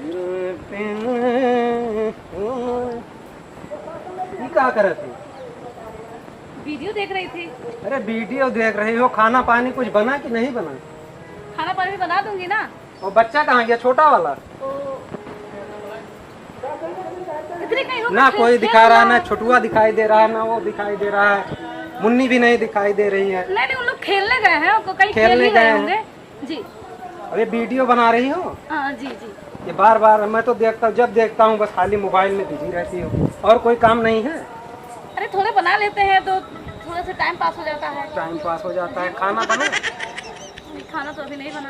ये क्या कर रहे थे? वीडियो देख रही थी। अरे वीडियो देख रही हो, खाना पानी कुछ बना कि नहीं बना? खाना पानी भी बना दूंगी ना। और बच्चा कहाँ गया, छोटा वाला? इतनी कहीं हो ना कोई दिखा रहा है, ना छोटुआ दिखाई दे रहा है, ना वो दिखाई दे रहा है, मुन्नी भी नहीं दिखाई दे रही है। नहीं नहीं, उन लोग खेलने गए हैं, कहीं खेलने गए होंगे जी। अरे वीडियो बना रही हो? हाँ जी जी। ये बार बार मैं तो देखता हूँ, जब देखता हूँ बस खाली मोबाइल में बिजी रहती हूँ, और कोई काम नहीं है? अरे थोड़े बना लेते हैं तो थोड़ा सा टाइम पास हो जाता है। टाइम पास हो जाता है। खाना बना? खाना तो अभी नहीं बना।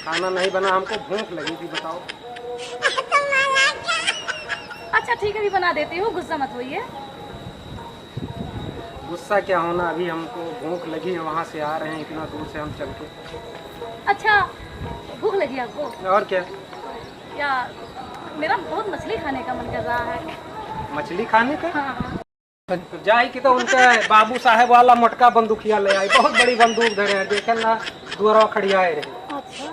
खाना नहीं बना, हमको भूख लगी थी, बताओ। अच्छा ठीक है, अभी बना देती हूँ, गुस्सा मत होइए। गुस्सा क्या होना, अभी हमको भूख लगी है, वहाँ से आ रहे हैं इतना दूर से हम चल के। अच्छा भूख लगी आपको? और क्या? या मेरा बहुत मछली खाने का मन कर रहा है। मछली खाने का? हाँ हाँ। जाए कि तो उनके बाबू साहब वाला मोटका बंदूकिया ले आई, बहुत बड़ी बंदूक धरे हैं, देखे ना दुआरा खड़ियाए रहे। अच्छा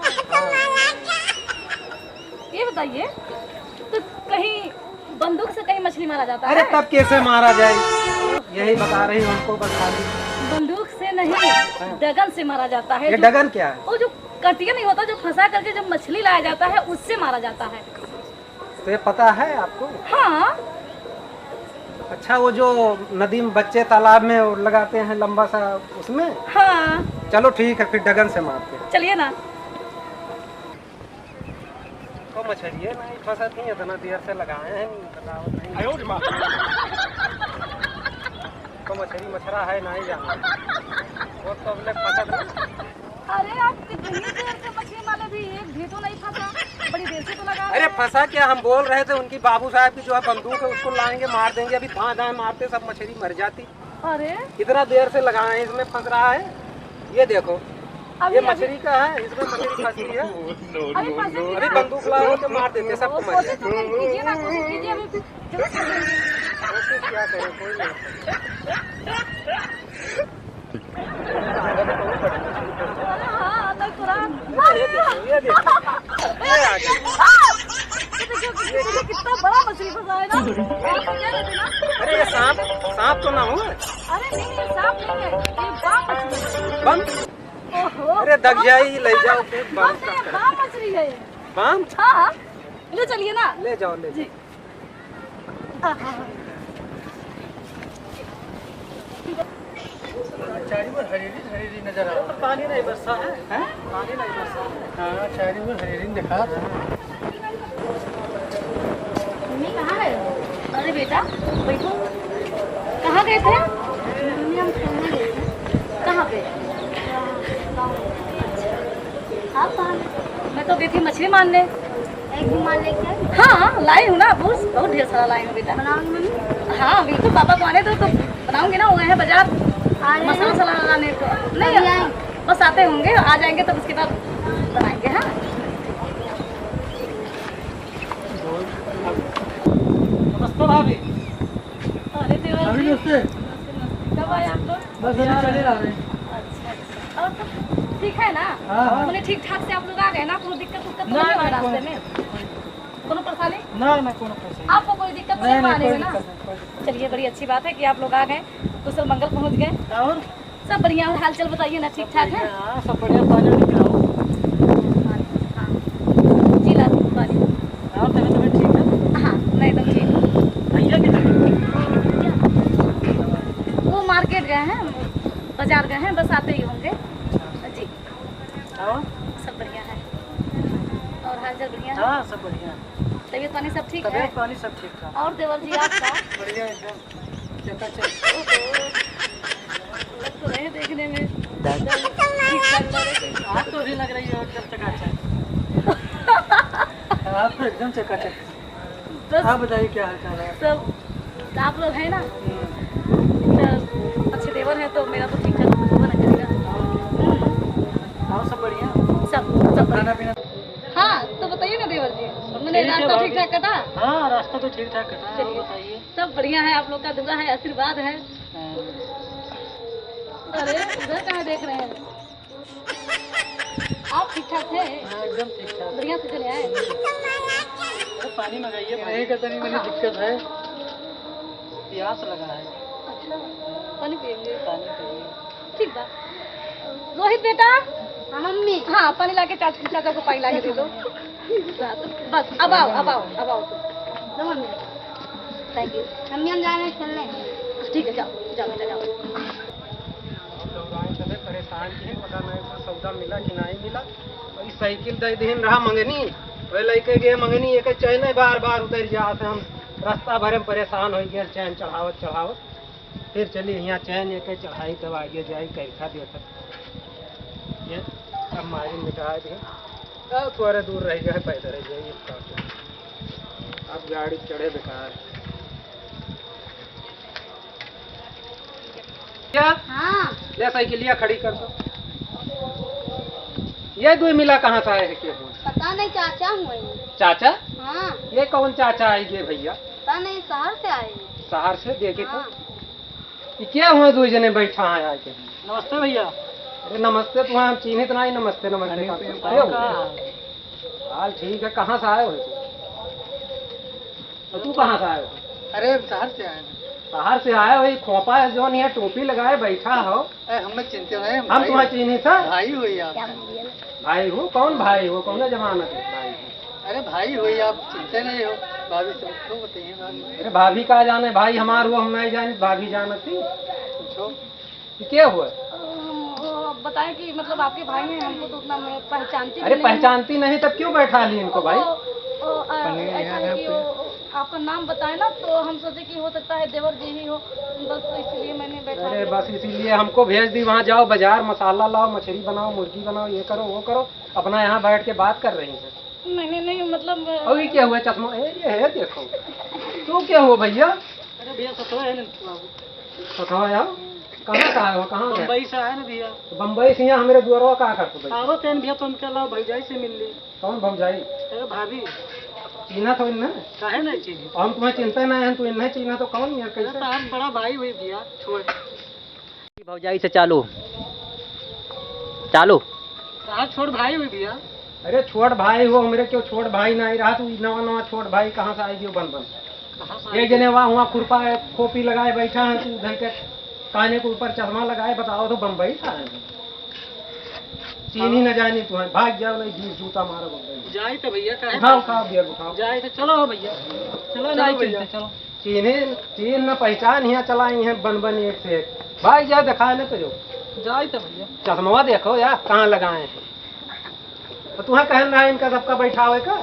ये बताइए, तो कहीं बंदूक से कहीं मछली मारा जाता है? अरे तब कैसे मारा जाए, यही बता रही हूँ हमको, बस खाली। बंदूक से नहीं, डगन से मारा जाता है। ये डगन क्या है? वो जो कटिया नहीं होता, जो फंसा करके जब मछली लाया जाता है, उससे मारा जाता है। तो ये पता है आपको? हाँ। अच्छा, वो जो नदी में बच्चे तालाब में लगाते हैं लंबा सा, उसमें? हाँ चलो ठीक है, फिर डगन से मारते हैं। चलिए ना। तो मछली है नहीं फंसती है, इतना देर से लगाए हैं, तो मछली मछरा है नहीं जाना, वो तो हमने फंसा था। अरे आप कितनी देर से मछली मारे, भी एक भी तो नहीं फंसा, बड़ी देर से तो लगा। अरे फंसा क्या, हम बोल रहे थे उनकी बाबू साहब की जो है बंदूक है, उसको लाएंगे मार देंगे, अभी धाँ धाँ मारते सब मछली मर जाती। अरे इतना देर से लगाए हैं, इसमें फंस रहा है, ये देखो, ये मछली का है, इसमें मछली फंसी है। अभी बंदूक लाओ तो मार देते सबको, मर जाए। कीजिए ना, कोशिश कीजिए, अभी कोशिश क्या करें, कोई नहीं। हाँ तक ये देखो, ये आ गया। कितना बड़ा मछली फंसा है ना। अरे ये सांप, सांप तो ना हो? अरे नहीं, ये सांप नहीं है, ये बाम मछली। बम? ओहो, अरे दब जाएगी, ले जाओ फिर। बाम मछली है ये। बाम? हाँ ले चलिए ना। ले जाओ, ले जी। चारी में हरीरी नजर आ रहा है। पानी नहीं बरसा है, पानी नहीं बरसा है। हाँ चारी में हरीरी दिखा। मम्मी कहाँ गए? अरे बेटा बैठो। कहाँ गए थे? मम्मी हम खेलने गए थे। कहाँ पे? आप कहाँ? मैं तो गई थी मछली मारने। एक भी मार लेके आई? हाँ लाई हूँ ना, बहुत ढेर सारा लाई हूँ बेटा। बनाऊंगी मम्मी? हाँ बिल्कुल, पापा को आने दो तो बनाऊंगी ना, वो गए हैं बाजार मसाला वसाला लगाने। तो नहीं आए, बस आते होंगे, आ जाएंगे तब उसके बाद बनाएंगे। हाँ नमस्ते भाभी। अरे देवर जी, कब आए आप लोग? बस अभी चले आ रहे हैं। अच्छा, और सब ठीक है ना? हाँ। मैंने ठीक ठाक से आप लोग आ गए ना, कोई दिक्कत उक्कत तो नहीं हुआ रास्ते में? कोनो परेशानी? ना कोनो पैसे आपको कोई दिक्कत नहीं आने में ना? चलिए बड़ी अच्छी बात है कि आप लोग आ गए, कुशल मंगल पहुंच गए। और सब बढ़िया, और हाल चाल बताइए ना, ठीक ठाक है? हाँ सब बढ़िया। पानी वानी पिलाओ। हाँ जी ला पानी। और तबीयत ठीक है? हाँ मैं एकदम ठीक। भैया किधर? वो मार्केट गए हैं, बाजार गए हैं, बस आते ही होंगे जी। और सब बढ़िया है, और हाल चाल बढ़िया है? हाँ सब बढ़िया। तबीयत पानी सब ठीक है? तबीयत पानी सब ठीक ठाक। और देवर जी आपका? बढ़िया एकदम चकाचक। लग तो रहे देखने में। आप तो भी लग रही हो एकदम चकाचक। आप तो एकदम चकाचक। बस आप बताइए क्या हाल चाल है? सब आप लोग हैं ना, तो अच्छे देवर हैं, तो मेरा तो ठीक ठाक होना करेगा। और सब बढ़िया? सब खाना पीना? हाँ तो बताइए ना देवर जी, मैंने रास्ता ठीक ठाक कटा? हाँ रास्ता तो ठीक ठाक कटा है। चलिए। बताइए। सब बढ़िया है, आप लोग का दुआ है, आशीर्वाद है। अरे उधर कहाँ देख रहे हैं? आप ठीक ठाक थे? हाँ एकदम ठीक ठाक। बढ़िया से चले आए? पानी मंगाइए। नहीं कहते नहीं, मेरी दिक्कत है, प्यास लगा है। अच्छा, पानी पिएंगे? पानी चाहिए। ठीक बा। रोहित बेटा। मम्मी। हाँ, पानी लाके चाचा को पानी लाके दे दो। बस अब आओ तुम। Mummy thank you. मम्मी हम जा रहे हैं चलने। ठीक है, जाओ बेटा जाओ। परेशान थे, पता नहीं सौदा मिला कि नहीं मिला। और साइकिल दे दिन रहा मंगनी, वही लेके गए मंगनी, एक चैन बार बार उतर जाते हम, रास्ता भरे में परेशान हो गए, चैन चढ़ावत फिर चली यहाँ चैन एक चढ़ाई, तब आगे जाई कैसा देखा ये अब मारी मिटा दी। थोड़ा दूर रह गए, पैदल रह गए, अब गाड़ी चढ़े बेकार। क्या? हाँ। ले साइकिलिया खड़ी कर दो। ये दो मिला कहाँ से आए है के? पता नहीं, चाचा हुए। चाचा? हाँ। ये कौन चाचा आई गए भैया? पता नहीं, शहर से आए। शहर से देखे हाँ। तो ये क्या हुआ, दो जने बैठा है आके? नमस्ते भैया। अरे नमस्ते, तो हम चिन्हित नहीं, नमस्ते हाल ठीक है। कहाँ से आए हो तू? कहाँ से आए हो? अरे शहर से आए। शहर से आए हो? खोपा है जो नहीं, टोपी लगाए बैठा हो। हमें चिंता नहीं, हम तुम्हारे चिन्हित है? भाई हुई आप। भाई हो? कौन भाई हो? कौन जमानत है भाई? अरे भाई हुई आप, चिंता नहीं हो। भाभी से पूछो, बताइए भाभी। अरे भाभी का जाने, भाई हमार हुआ, हम नहीं जाने, भाभी जानती। पूछो क्या हुआ? बताएं कि मतलब आपके भाई हैं, हमको तो उतना पहचानती। अरे पहचानती नहीं तब क्यों बैठा ली इनको भाई? ऐसा है कि आपका नाम बताए ना, तो हम सोचे कि हो सकता है देवर जी ही हो, बस तो इसलिए मैंने बैठा। अरे बस इसीलिए हमको भेज दी, वहाँ जाओ बाजार, मसाला लाओ, मछली बनाओ, मुर्गी बनाओ, ये करो वो करो, अपना यहाँ बैठ के बात कर रही है। नहीं मतलब। और ये क्या हुआ? चश्मा ये है, देखो तो क्या हुआ भैया? अरे भैया सतवा है ना सतवा यार, कहाँ का आए हो? कहाँ गए? बम्बई से आए ना भैया। बम्बई से यहाँ हमारे द्वारा कहाँ करते भाई? आवत है भैया, तो उनके अलावा भौजाई से मिल ली। कौन भौजाई? अरे भाभी। चीना तो इन्हें काहे नहीं चीनी? हम तुम्हें चिंता नहीं है, तू इन्हें चीना तो कौन यार? कैसे? आप बड़ा भाई हुई भैया, छोड़। भौजाई से चालू चालू। कहाँ छोड़ भाई हुई भैया? अरे छोट भाई हो मेरे, क्यों छोट भाई नहीं रहा? तू नवा छोट भाई कहाँ से आई? बन कहाँ से एक जने वहाँ खुरपा खोपी लगाए बैठा है, तू उधर के काने के ऊपर चश्मा लगाए, बताओ तो बम्बई था? चीनी न जानी तुम्हें, भाग जाओ नहीं, बीस जूता मारो बम्बई। जाए तो भैया, उठाओ बियर उठाओ। जाए तो चलो भैया, चलो नहीं चिंता, चलो। चीन न पहचान यहाँ चलाई है, बन एक से एक। भाग जाओ, दिखाए न तो जो जाए तो भैया। चश्मा देखो यार कहाँ लगाए हैं। तो तुम्हें कहन रहा है इनका सबका बैठावे का?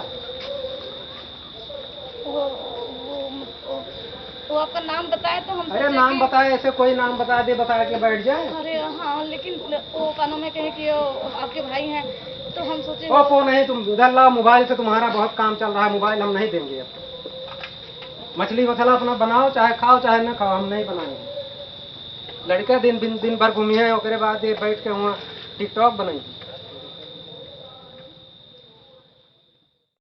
वो आपका नाम बताए तो हम। अरे नाम बताए, ऐसे कोई नाम बता दे, बता के बैठ जाए। अरे हाँ, लेकिन वो कानों में कहे कि आपके भाई हैं, तो हम सोचे। वो नहीं, तुम उधर लाओ मोबाइल से, तुम्हारा बहुत काम चल रहा है, मोबाइल हम नहीं देंगे अब। मछली मसाला अपना बनाओ, चाहे खाओ चाहे न खाओ, हम नहीं बनाएंगे। लड़के दिन भर घूमिए, उसके बाद बैठ के वहाँ टिकटॉक बनाएंगे।